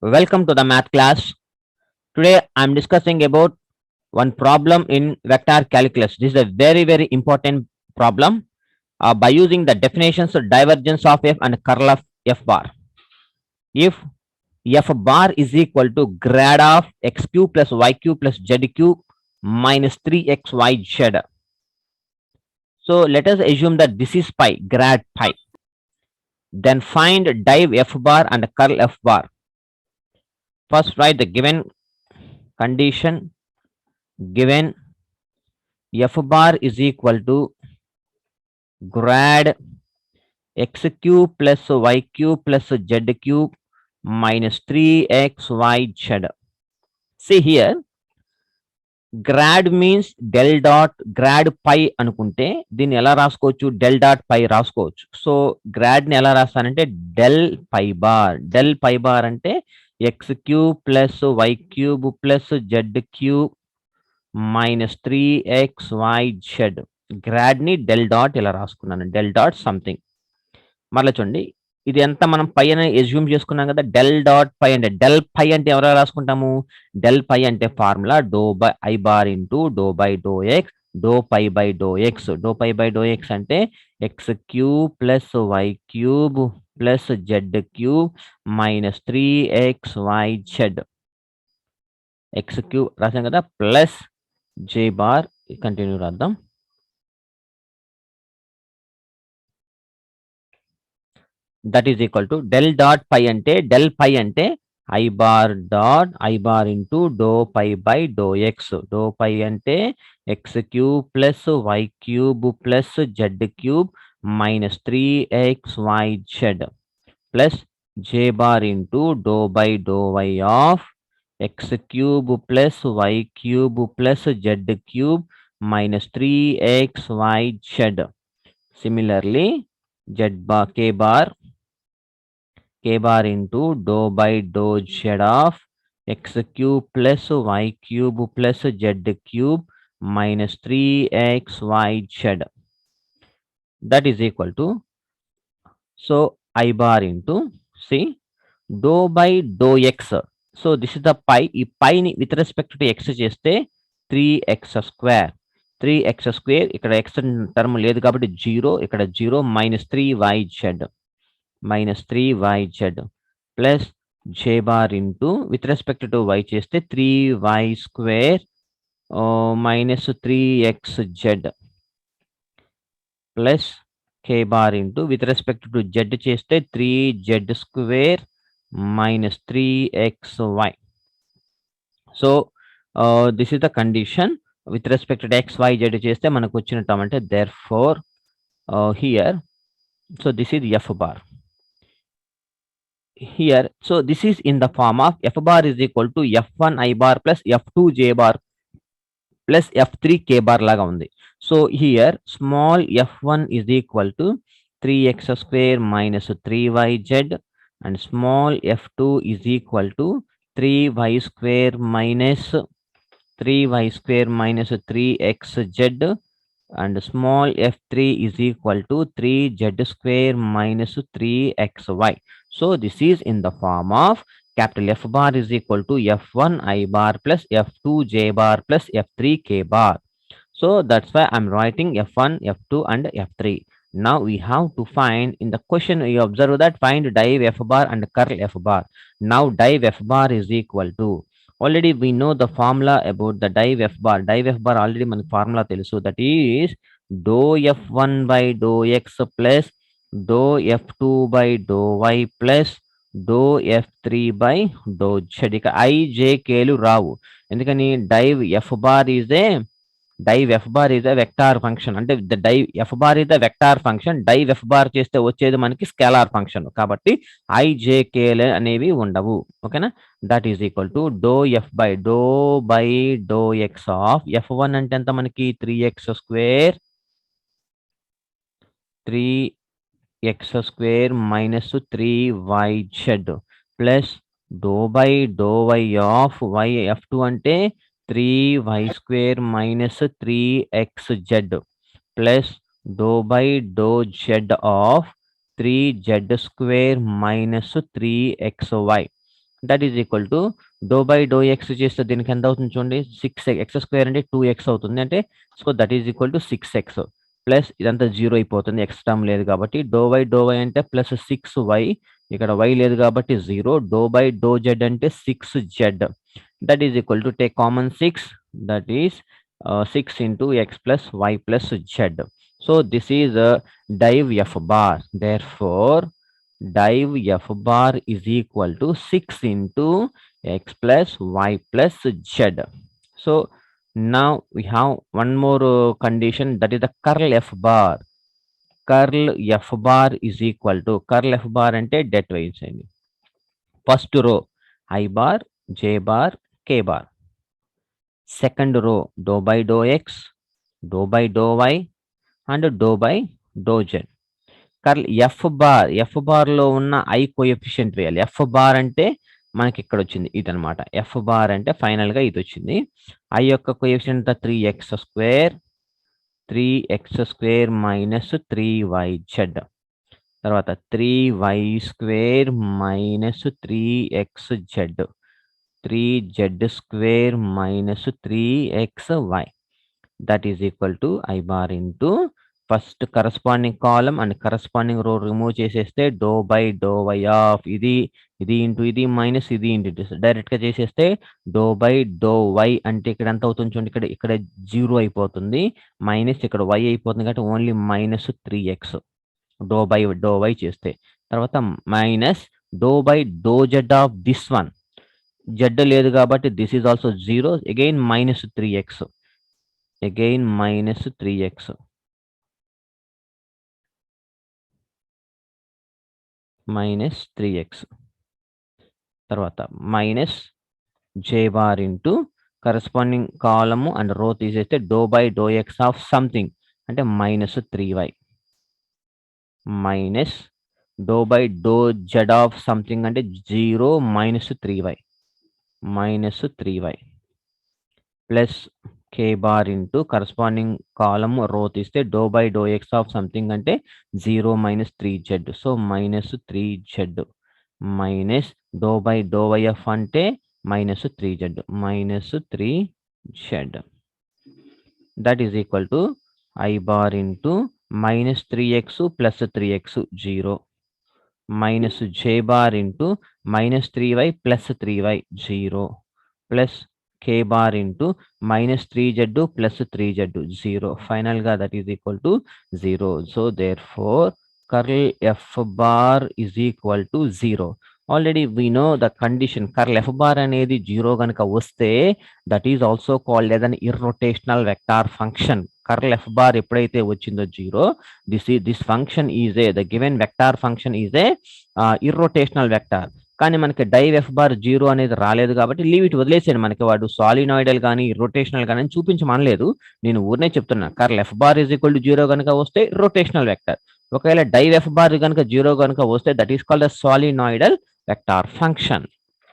Welcome to the math class. Today I am discussing about one problem in vector calculus. This is a very important problem by using the definitions of divergence of f and curl of f bar. If f bar is equal to grad of x cube plus y cube plus z cube minus 3xyz. So let us assume that this is pi, grad pi. Then find div f bar and curl f bar. First write the given condition. Given f bar is equal to grad x cube plus y cube plus z cube minus 3xyz. See here, grad means del dot grad pi అనుకుంటే దీన్ని ఎలా రాసుకోవచ్చు, del dot పై రాసుకోవచ్చు. So grad ని ఎలా రాస్తానంటే del phi bar అంటే x cube plus y cube plus z cube minus 3xyz. Grad ని డెల్ డాట్ ఇలా రాసుకున్నాను, డెల్ డాట్ సంథింగ్. మరలా చూడండి, ఇది ఎంత మనం పై అని ఎజ్యూమ్ చేసుకున్నాం కదా. డెల్ డాట్ పై అంటే డెల్ పై అంటే ఎవరో రాసుకుంటాము, డెల్ పై అంటే formula do by i bar into do by do x, do phi by do x. Do phi by do x అంటే x cube plus y cube plus z cube minus 3xyz. X cube రాసాం కదా, plus j bar, continue రాద్దాం. That is equal to del dot phi అంటే del phi అంటే i bar dot i bar into do phi by do x. Do phi అంటే x cube plus y cube plus z cube minus 3xyz plus j bar into do by do y of x cube plus y cube plus z cube minus 3xyz. Similarly z bar k bar into dou by dou z of x cube plus y cube plus z cube minus 3xyz. That is equal to, so I bar into, see, dou by dou x. So this is the pi. ఈ pi ని with respect to x చేస్తే 3x square. 3x square, ఇక్కడ x term లేదు కాబట్టి 0, ఇక్కడ 0 minus 3yz. minus 3yz plus j bar into with respect to y చేస్తే 3y square minus 3xz plus k bar into with respect to z చేస్తే 3z square minus 3xy. So this is the condition with respect to x, y, z చేస్తే మనకు వచ్చిన term అంటే therefore here, so this is f bar here. So this is in the form of f bar is equal to f1 I bar plus f2 j bar plus f3 k bar లాగా ఉంది. So here small f1 is equal to 3x square minus 3yz and small f2 is equal to 3y square minus 3xz and small f3 is equal to 3z square minus 3xy. So this is in the form of capital F bar is equal to f1 I bar plus f2 j bar plus f3 k bar. So that's why I'm writing f1, f2 and f3. Now we have to find, in the question you observe that find div f bar and curl f bar. Now div f bar is equal to, already we know the formula about the div f bar. Div f bar already మన formula తెలుసు, that is dou f1 by dou x plus dou f2 by dou y plus dou f3 by dou z. ఇక i j k లు రావు, ఎందుకని div f bar is a vector function. అంటే the div f bar is a vector function. div f bar చేస్తే వచ్చేది మనకి scalar function కాబట్టి i j k లు అనేవి ఉండవు. ఓకేనా, that is equal to doe F by do x of f1 అంటే ఎంత మనకి 3x square minus 3yz plus doe by do y of y f2 అంటే 3y square minus 3xz plus doe by doe z of 3z square minus 3xy. That is equal to doe by do x చేస్తే దీనికి ఎంత అవుతుంది చూడండి, 6x² అంటే 2x అవుతుంది, అంటే so that is equal to 6x plus ఇదంతా 0 అయిపోతుంది, ఎక్స్ టర్మ్ లేదు కాబట్టి డో వై అంటే ప్లస్ 6y, ఇక్కడ y లేదు కాబట్టి 0, డో బై డో జెడ్ అంటే 6z, that is equal to take common 6, that is 6 into x plus y plus z. So this is a div f bar. Therefore, div f bar is equal to 6 into x plus y plus z. So now we have one more condition, that is the curl f bar. Curl f bar is equal to, curl f bar ante det వేయించండి. First row I bar, j bar, k bar. Second row dou by dou x, dou by dou y and dou by dou z. Curl F bar లో ఉన్న I coefficient వేయాలి. F bar అంటే మనకి ఇక్కడ వచ్చింది ఇది అనమాట. ఎఫ్ బార్ అంటే ఫైనల్ గా ఇది వచ్చింది. ఐ యొక్క కోఎఫిషియంట్ 3x² మైనస్ 3yz, తర్వాత 3y² minus 3xz, 3z² minus 3xy, that is equal to I bar into first corresponding column and corresponding row remove చేసేస్తే doe by do y of ఇది into ఇది minus ఇది into direct గా చేసేస్తే doe by do why అంటే ఇక్కడ ఎంత అవుతుంది చూడండి, ఇక్కడ 0 అయిపోతుంది, మైనస్ ఇక్కడ y అయిపోతుంది కాబట్టి only minus 3x do by do y చేస్తే, తర్వాత minus do by do z of this one, z లేదు కాబట్టి this is also 0, again minus 3x, again minus 3x, minus 3x, తర్వాత minus j bar into corresponding column and row తీసేస్తే do by do x of something అంటే minus 3y, minus do by do z of something అంటే 0 minus 3y, minus 3y plus k bar into corresponding column row తీస్తే do by do x of something అంటే 0 minus 3z, so minus 3z minus do by do y f అంటే minus 3z, minus 3z, that is equal to i bar into minus 3x plus 3x 0, minus j బార్ into minus 3y plus 3y 0, plus k bar into minus 3z plus 3z 0. Final ga that is equal to 0. So therefore curl f bar is equal to 0. Already we know the condition curl f bar అనేది 0 గనుక వస్తే that is also called as an irrotational vector function. Curl f bar ఎప్పుడైతే వచ్చిందో 0, this function is the given vector function is a irrotational vector. కానీ మనకి dive F bar 0 అనేది రాలేదు కాబట్టి లీవ్ ఇట్ వదిలేసాను, మనకి వాడు సాలినాయిడల్ కానీ రొటేషనల్ కానీ చూపించమనలేదు, నేను ఊరినే చెప్తున్నా. Curl F bar is equal to 0 కనుక వస్తే రొటేషనల్ వెక్టర్, ఒకవేళ డైవ్ ఎఫ్ బార్ కనుక 0 కనుక వస్తే that is called solenoidal vector function.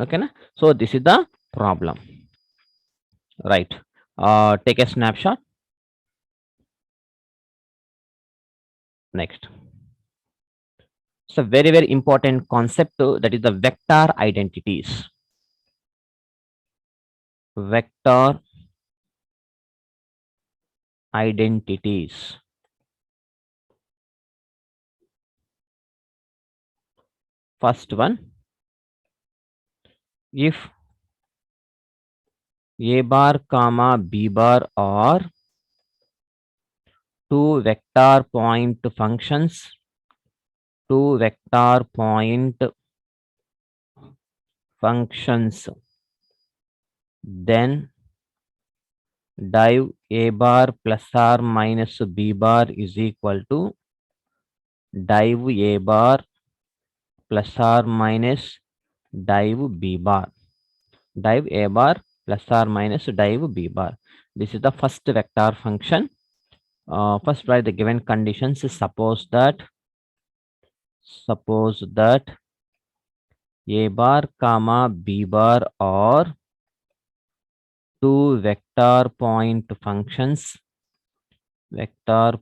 ఓకేనా, so this is the problem, right. Take a snapshot. Next, it's a very very important concept, that is the vector identities. Vector identities. First one, if a bar comma b bar are two vector point functions, two vector point functions, then div a bar plus or minus b bar is equal to div a bar plus or minus div b bar, div a bar plus or minus div b bar. This is the first vector function. First write the given conditions. Suppose that a bar comma b bar are two vector point functions, are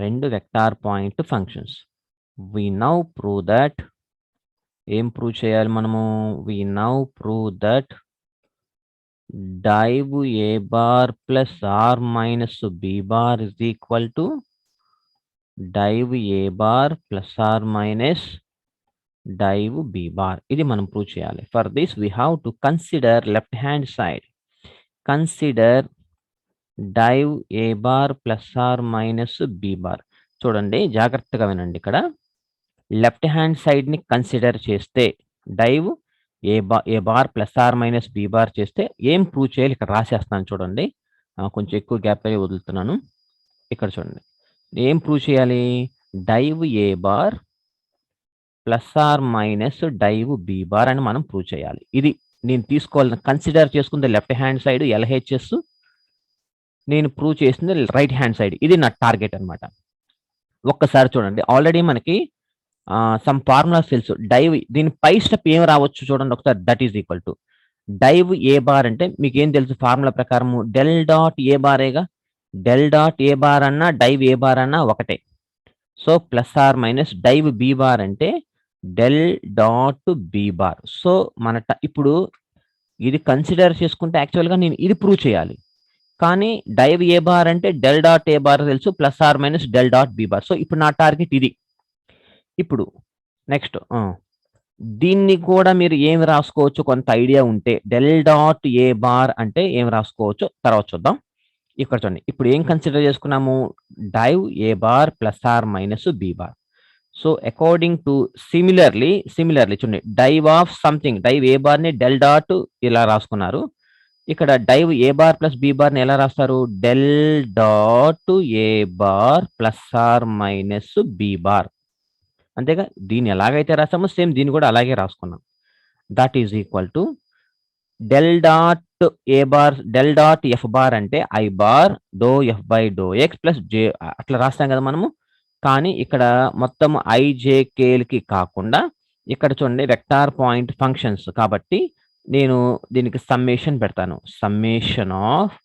రెండు vector point functions. We now prove that ఏం prove చేయాలి మనము? We now prove that div a bar plus r minus b bar is equal to div a bar plus r minus div b bar. ఇది మనం prove చేయాలి. For this we have to consider left hand side. Consider div a bar plus r minus b bar. చూడండి, జాగ్రత్తగా వినండి. ఇక్కడ left hand side ని consider చేస్తే div A bar plus or minus B bar చేస్తే ఏం prove చేయాలి ఇక్కడ రాసేస్తాను చూడండి. కొంచెం ఎక్కువ గ్యాప్ అయ్యి వదులుతున్నాను. ఇక్కడ చూడండి, ఏం ప్రూవ్ చేయాలి? Div A bar plus or minus div B bar అని మనం ప్రూవ్ చేయాలి. ఇది నేను తీసుకోవాలని కన్సిడర్ చేసుకుంది లెఫ్ట్ హ్యాండ్ సైడ్ ఎల్హెచ్ఎస్, నేను ప్రూవ్ చేసింది రైట్ హ్యాండ్ సైడ్. ఇది నా టార్గెట్ అనమాట. ఒక్కసారి చూడండి, ఆల్రెడీ మనకి సమ్ ఫార్ములాస్ తెలుసు. డైవ్ దీని పై స్టెప్ ఏం రావచ్చు చూడండి ఒకసారి. That is equal to div A bar అంటే మీకు ఏం తెలుసు ఫార్ములా ప్రకారము? డెల్ డాట్ ఏ బారేగా. డెల్ డాట్ ఏ బార్ అన్నా డైవ్ ఏ బార్ అన్నా ఒకటే. So plus or minus div B bar అంటే del dot B bar. So మన ఇప్పుడు ఇది కన్సిడర్ చేసుకుంటే యాక్చువల్గా నేను ఇది ప్రూవ్ చేయాలి. కానీ డైవ్ ఏ బార్ అంటే డెల్ డాట్ ఏ బార్ తెలుసు, plus or minus del dot B bar. So ఇప్పుడు నా టార్గెట్ ఇది. ఇప్పుడు నెక్స్ట్ దీన్ని కూడా మీరు ఏమి రాసుకోవచ్చు కొంత ఐడియా ఉంటే, డెల్ డాట్ ఏ బార్ అంటే ఏం రాసుకోవచ్చు తర్వాత చూద్దాం. ఇక్కడ చూడండి, ఇప్పుడు ఏం కన్సిడర్ చేసుకున్నాము? Div A bar plus or minus B bar. So according to similarly చూడండి, div of something, div A bar ని డెల్ డాట్ ఇలా రాసుకున్నారు. ఇక్కడ డైవ్ ఏ బార్ ప్లస్ బి బార్ ని ఎలా రాస్తారు? Del dot A bar plus or minus B bar. అంతేగా, దీన్ని ఎలాగైతే రాసామో సేమ్ దీన్ని కూడా అలాగే రాసుకున్నాం. That is equal to del dot A bar del dot F bar అంటే i bar do F by do x plus j అట్లా రాస్తాం కదా మనము. కానీ ఇక్కడ మొత్తం ఐజేకేలకి కాకుండా ఇక్కడ చూడండి వెక్టార్ పాయింట్ ఫంక్షన్స్ కాబట్టి నేను దీనికి సమ్మేషన్ పెడతాను. Summation of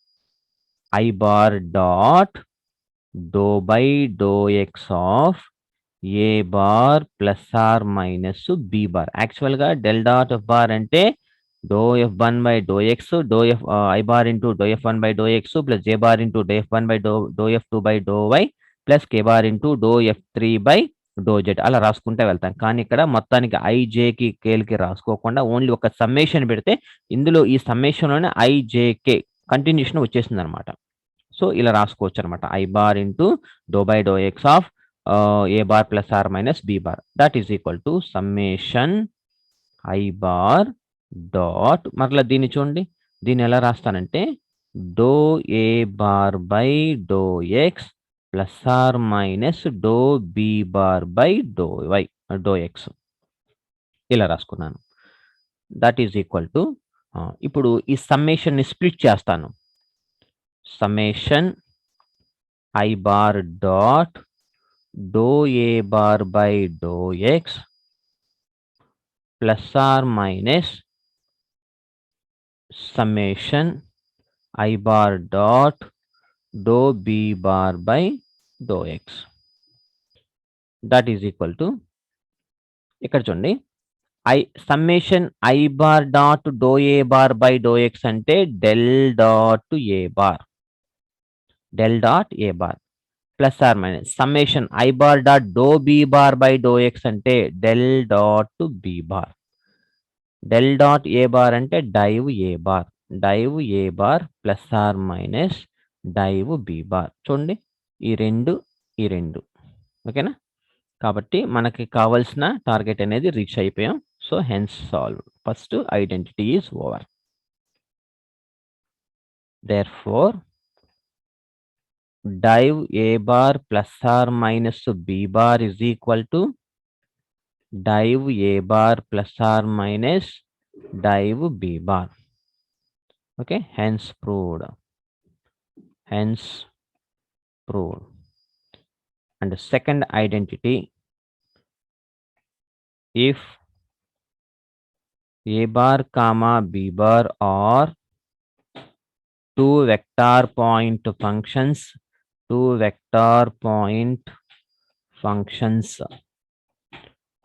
i bar dot do by do x of A bar plus or minus B bar. యాక్చువల్గా డెల్ డాట్ ఎఫ్ బార్ అంటే doe f one by do x, doe f i bar into doe f one by do x plus j bar into doe f one by doe f two by do y plus k bar into doe f three by do z అలా రాసుకుంటే వెళ్తాం. కానీ ఇక్కడ మొత్తానికి ఐజేకి కేల్కి రాసుకోకుండా only ఒక summation పెడితే ఇందులో ఈ సమ్మేషన్లోనే ఐజేకే కంటిన్యూషన్ వచ్చేసింది అనమాట. సో ఇలా రాసుకోవచ్చు అనమాట. I bar into do by do x of A bar plus or minus B bar that is equal to summation I bar dot, మరలా దీన్ని చూడండి, దీన్ని ఎలా రాస్తానంటే do A bar by do x plus or minus do B bar by do y do x ఇలా రాసుకున్నాను. That is equal to ఇప్పుడు ఈ సమ్మేషన్ ని స్ప్లిట్ చేస్తాను. Summation I bar dot do A bar by do x plus or minus summation I bar dot do B bar by do x that is equal to ఇక్కడ చూడండి summation I bar dot do A bar by do x అంటే del dot A bar plus or minus summation I bar dot do B bar by do x అంటే del dot B bar. Del dot ఏ bar అంటే div A bar plus or minus div B bar. చూడండి, ఈ రెండు ఓకేనా. కాబట్టి మనకి కావాల్సిన target అనేది రీచ్ అయిపోయాం. So hence solve. First identity is over. Therefore div a bar plus or minus b bar is equal to div a bar plus or minus div b bar. Okay, hence proved. And the second identity, if a bar comma b bar are two vector point functions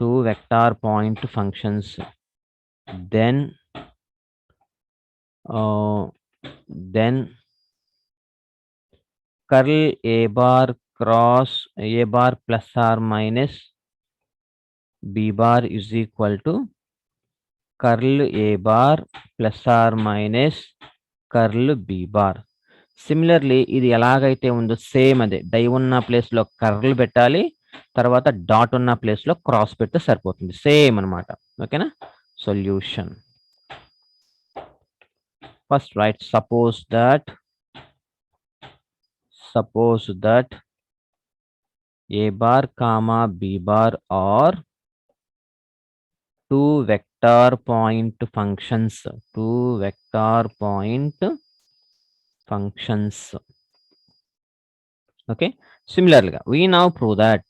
two vector point functions, then curl a bar cross a bar plus or minus b bar is equal to curl a bar plus or minus curl b bar. Similarly ఇది ఎలాగైతే ఉందో same అదే die ఉన్న ప్లేస్లో curl పెట్టాలి, తర్వాత dot ఉన్న ప్లేస్లో క్రాస్ పెడితే సరిపోతుంది. సేమ్ అనమాట. ఓకేనా? Solution first right suppose that a bar comma b bar are two vector point functions. Okay, similarly we now prove that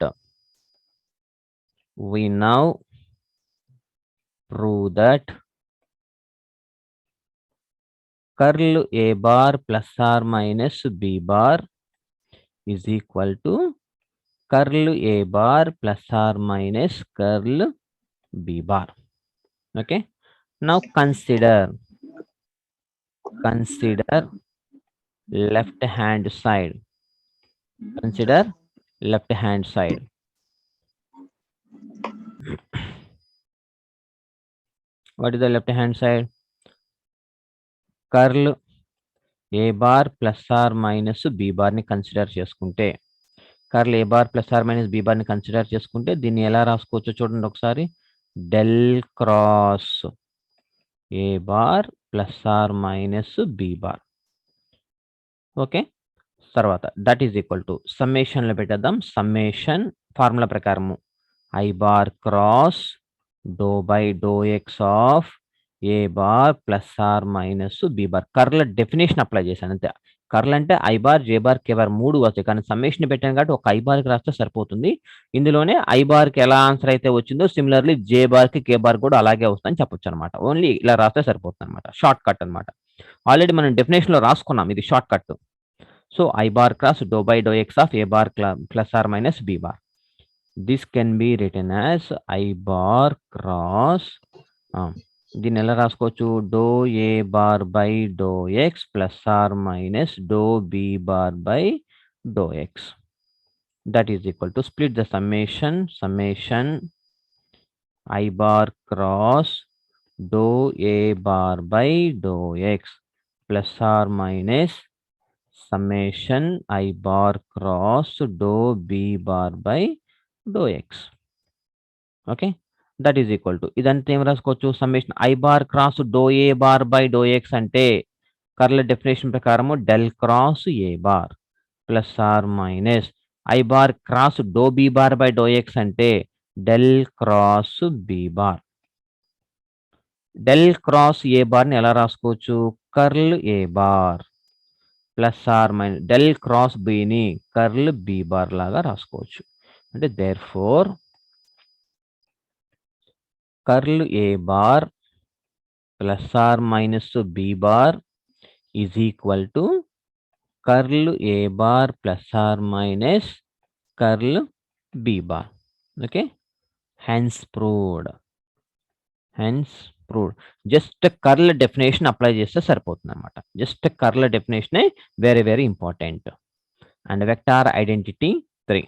curl a bar plus or minus b bar is equal to curl a bar plus or minus curl b bar. Okay, now consider left hand side. What is the left hand side? Curl a bar plus or minus b bar ని consider చేసుకుంటే, curl A bar plus or minus B bar ని consider చేసుకుంటే దీన్ని ఎలా రాసుకోవచ్చో చూడండి ఒకసారి. Del cross A bar plus or minus B bar. Okay, తర్వాత దట్ ఈజ్ ఈక్వల్ టు సమ్మేషన్లో పెట్టేద్దాం. సమ్మేషన్ ఫార్ములా ప్రకారము i bar cross doe by do x of A bar plus or minus B bar. కర్ల definition apply చేశాను అంతే. Curl అంటే i bar, j bar, k bar 3 వస్తాయి, కానీ సమ్మేషన్ పెట్టాను కాబట్టి ఒక ఐ బార్కి రాస్తే సరిపోతుంది. ఇందులోనే ఐ బార్కి ఎలా ఆన్సర్ అయితే వచ్చిందో సిమిలర్లీ జే బార్కి, కే బార్ కూడా అలాగే వస్తుందని చెప్పొచ్చు అనమాట. ఓన్లీ ఇలా రాస్తే సరిపోతుంది అనమాట. షార్ట్ కట్ అనమాట. ఆల్రెడీ మనం డెఫినేషన్లో రాసుకున్నాం, ఇది shortcut. So i bar cross doe by do x of A bar plus or minus B bar. This can be written as i bar cross, దీన్ని ఎలా రాసుకోవచ్చు, doe A bar by do x plus or minus do B bar by do x. That is equal to split the summation I bar cross do A bar by do x plus or minus summation I bar cross do B bar by do x. Okay, that is equal to ఇదంతా ఏం రాసుకోవచ్చు, summation I bar cross do A bar by do x అంటే కర్ల definition ప్రకారము del cross A bar plus or minus i bar cross do B bar by do x అంటే del cross B bar. Del cross A బార్ని ఎలా రాసుకోవచ్చు, curl A bar plus or minus del cross బిని curl B bar లాగా రాసుకోవచ్చు. అంటే therefore curl A bar plus or minus B bar is equal to curl A bar plus or minus curl B bar. Okay, hence proved. Just curl definition apply చేస్తే సరిపోతుంది అనమాట. Just curl డెఫినేషనే very very important. And vector identity 3.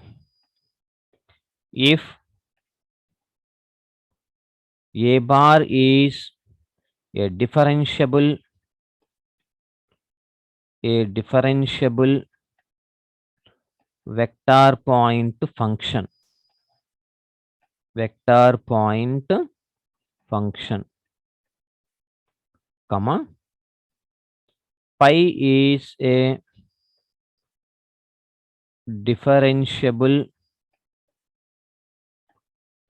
If A bar is a differentiable vector point function, comma pi is a differentiable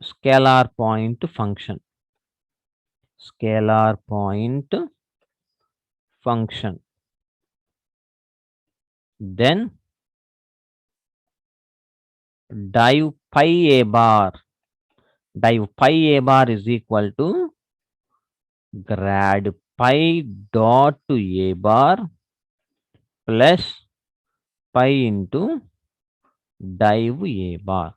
scalar point function, then div pi a bar is equal to grad pi dot a bar plus pi into div a bar.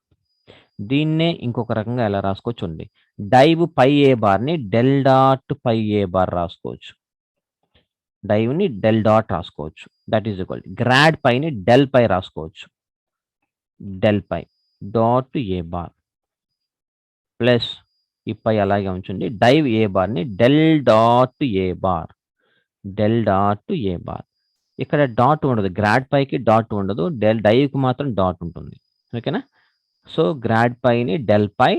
దీన్నే ఇంకొక రకంగా ఎలా రాసుకోవచ్చు చూడండి. Div phi A బార్‌ని del dot phi A bar రాసుకోవచ్చు. డైవ్‌ని del dot రాసుకోవచ్చు. దట్ ఈజ్ ఈక్వల్ గ్రాడ్ పైని డెల్ పై రాసుకోవచ్చు. డెల్ పై డాట్ ఏ బార్ ప్లస్ ఈ పై అలాగే ఉంచండి. డైవ్ ఏ బార్‌ని డెల్ డాట్ ఏ బార్. డెల్ డాట్ ఏ బార్. ఇక్కడ డాట్ ఉండదు. గ్రాడ్ పైకి డాట్ ఉండదు. డైవ్‌కి మాత్రం డాట్ ఉంటుంది. ఓకేనా? సో, గ్రాడ్ పైని డెల్ పై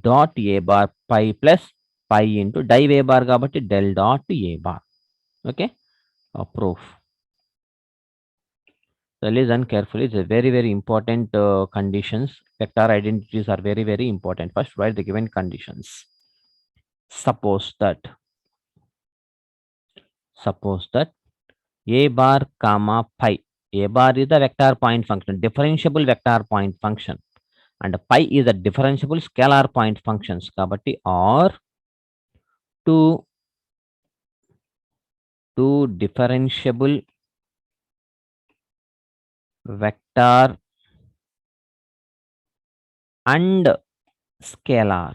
డాట్ ఏ bar phi plus phi into div ఏ బార్ కాబట్టి del dot A bar. Okay? Proof. So, listen carefully. It's a very, very important conditions. Vector identities are very, very important. First, write the given conditions. Suppose that a bar comma pi. A bar is the vector point function, differentiable vector point function, and pi is a differentiable scalar point functions. Kabatti or two differentiable vector and scalar.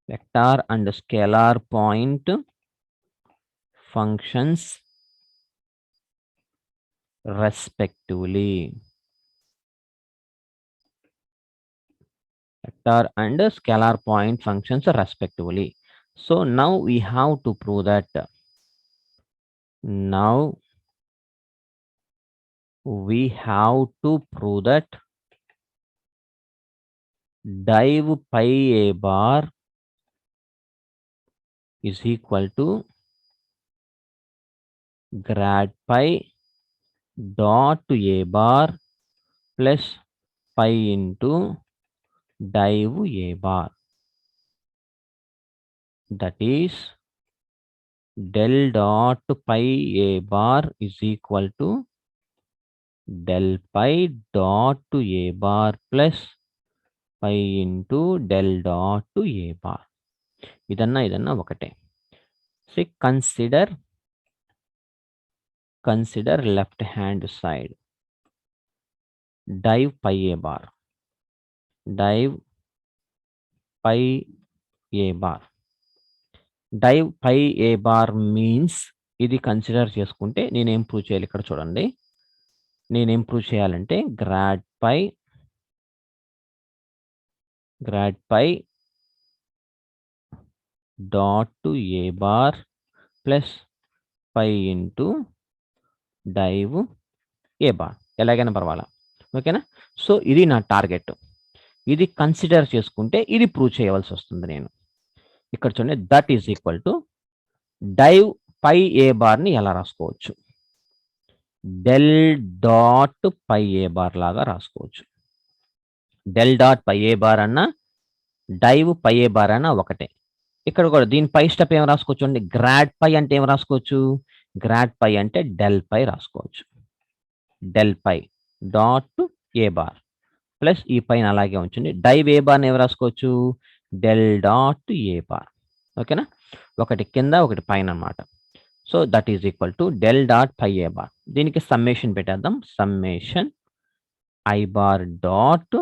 Vector and scalar point functions respectively. Vector and scalar point functions respectively. So now we have to prove that. Now we have to prove that div pi a bar is equal to grad pi dot a bar plus pi into div a bar. That is del dot pi a bar is equal to del pi dot a bar plus pi into del dot a bar. ఇదన్నా ఒకటే. See, consider left hand side. Div pi a bar. Div pi a bar. Div pi a bar means ఇది consider చేసుకుంటే నేనేం prove చేయాలి ఇక్కడ చూడండి. నేనేం prove చేయాలంటే గ్రాడ్ పై డాట్ ఏ bar plus phi into div ఏ బార్ ఎలాగైనా పర్వాలా. ఓకేనా? సో ఇది నా టార్గెట్. ఇది కన్సిడర్ చేసుకుంటే ఇది ప్రూవ్ చేయవలసి వస్తుంది నేను. ఇక్కడ చూడండి that is equal to div phi A బార్ని ఎలా రాసుకోవచ్చు? Del dot phi A bar లాగా రాసుకోవచ్చు. Del dot phi A bar అన్న డైవ్ పై ఏ బార్ అన్న ఒకటే. ఇక్కడ కూడా దీని పై స్టెప్ ఏం రాసుకోవచ్చు అండి? గ్రాడ్ పై అంటే ఏం రాసుకోవచ్చు? గ్రాడ్ పై అంటే డెల్ పై రాసుకోవచ్చు. డెల్ పై డాట్ ఏ బార్ ప్లస్ ఈ పైన అలాగే ఉంచండి. డైవ్ ఏ బార్ని ఏం రాసుకోవచ్చు? డెల్ డాట్ ఏ బార్. ఓకేనా? ఒకటి కింద ఒకటి పైన అనమాట. So that is equal to del dot phi A bar. దీనికి సమ్మేషన్ పెట్టేద్దాం. Summation I bar dot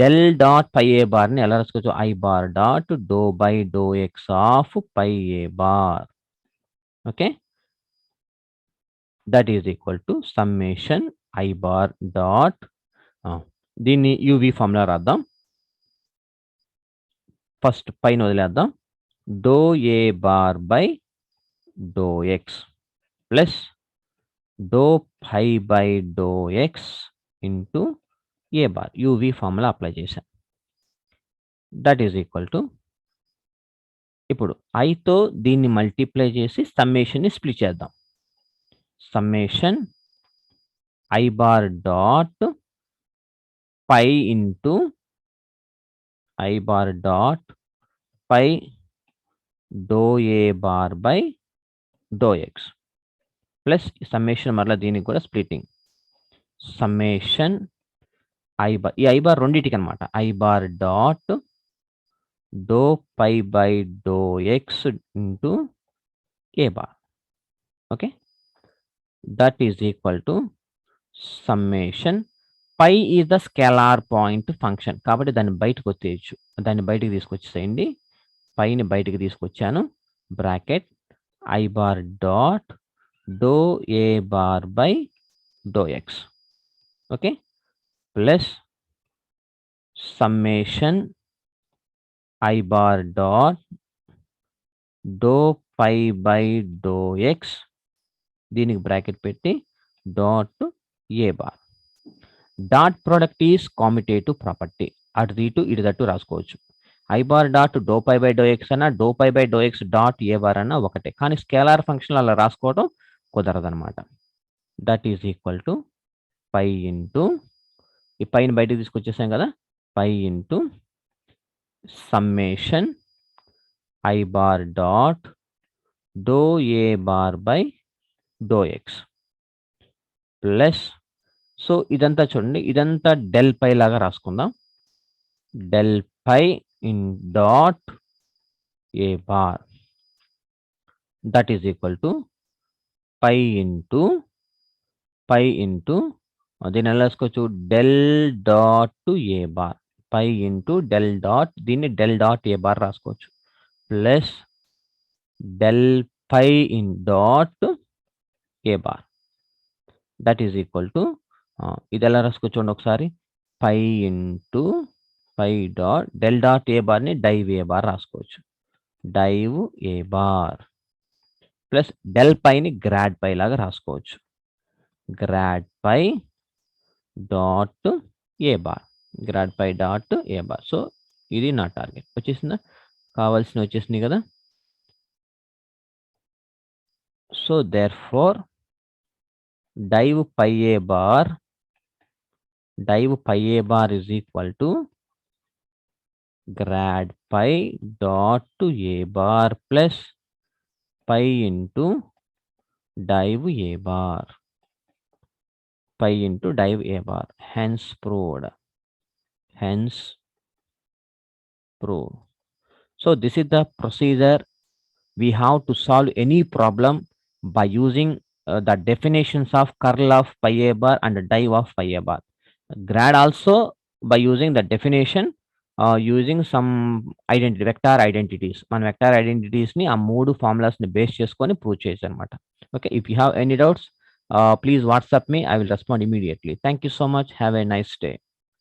del dot phi A బార్ని ఎలా రాసుకోవచ్చు? I bar dot do by do x of phi A bar. Okay, that is equal to summation I bar dot దీన్ని UV formula రాద్దాం. First పైన వదిలేద్దాం. Do A bar by do x plus do phi by do x into A bar. UV formula apply చేశాం. That is equal to ఇప్పుడు ఐతో దీన్ని multiply చేసి సమ్మేషన్ని స్ప్లిట్ చేద్దాం. Summation I bar dot phi into I bar dot phi do A bar by do x plus summation మరలా దీనికి కూడా స్ప్లిటింగ్. సమ్మేషన్ ఐ బార్, ఈ ఐ బార్ రెండింటికి అనమాట. I bar dot do phi by do x into A bar. Okay, that is equal to summation phi is the scalar point function కాబట్టి దాన్ని బయటకు వచ్చేయచ్చు. దాన్ని బయటికి తీసుకొచ్చేసేయండి. పైని బయటికి తీసుకొచ్చాను. Bracket I bar dot do A bar by do x. Okay, plus summation I bar dot do phi by do x, దీనికి బ్రాకెట్ పెట్టి dot A bar. Dot product is commutative property. అటు ఇటు ఇటు దట్టు రాసుకోవచ్చు. I bar dot do phi by do x అన్న, doh phi by do x dot A bar అన్న ఒకటే. కానీ స్కేలార్ ఫంక్షన్ అలా రాసుకోవడం కుదరదనమాట. That is equal to phi into, ఈ పైన బయటకు తీసుకొచ్చేసాం కదా, phi into summation I bar dot do A bar by do x plus, so ఇదంతా చూడండి, ఇదంతా డెల్ పై లాగా రాసుకుందాం. Del phi in dot A bar that is equal to phi into దీన్ని ఎలా రాసుకోవచ్చు, del dot to A bar, phi into del dot, దీన్ని del dot ఏ bar రాసుకోవచ్చు, plus del phi in dot A bar that is equal to, ఇది ఎలా రాసుకోవచ్చు చూడండి ఒకసారి, phi into phi dot del dot A బార్ని డైవ్ ఏ bar రాసుకోవచ్చు, div ఏ bar plus del పైని గ్రాడ్ పై లాగా రాసుకోవచ్చు, గ్రాడ్ పై డాట్ ఏ బార్, గ్రాడ్ పై డాట్ ఏ బార్. సో ఇది నా టార్గెట్ వచ్చేసిందా, కావాల్సిన వచ్చేసింది కదా. So therefore div phi A bar is equal to grad pi dot to a bar plus pi into div a bar, pi into div a bar, hence proved. So this is the procedure we have to solve any problem by using the definitions of curl of pi a bar and div of pi a bar. Grad also by using the definition, using some vector identities. మన vector identities ని ఆ 3 formulas ని base చేసుకొని prove చేయొచ్చు అనమాట. Okay, if you have any doubts, please WhatsApp me. I will respond immediately. Thank you so much. Have a nice day.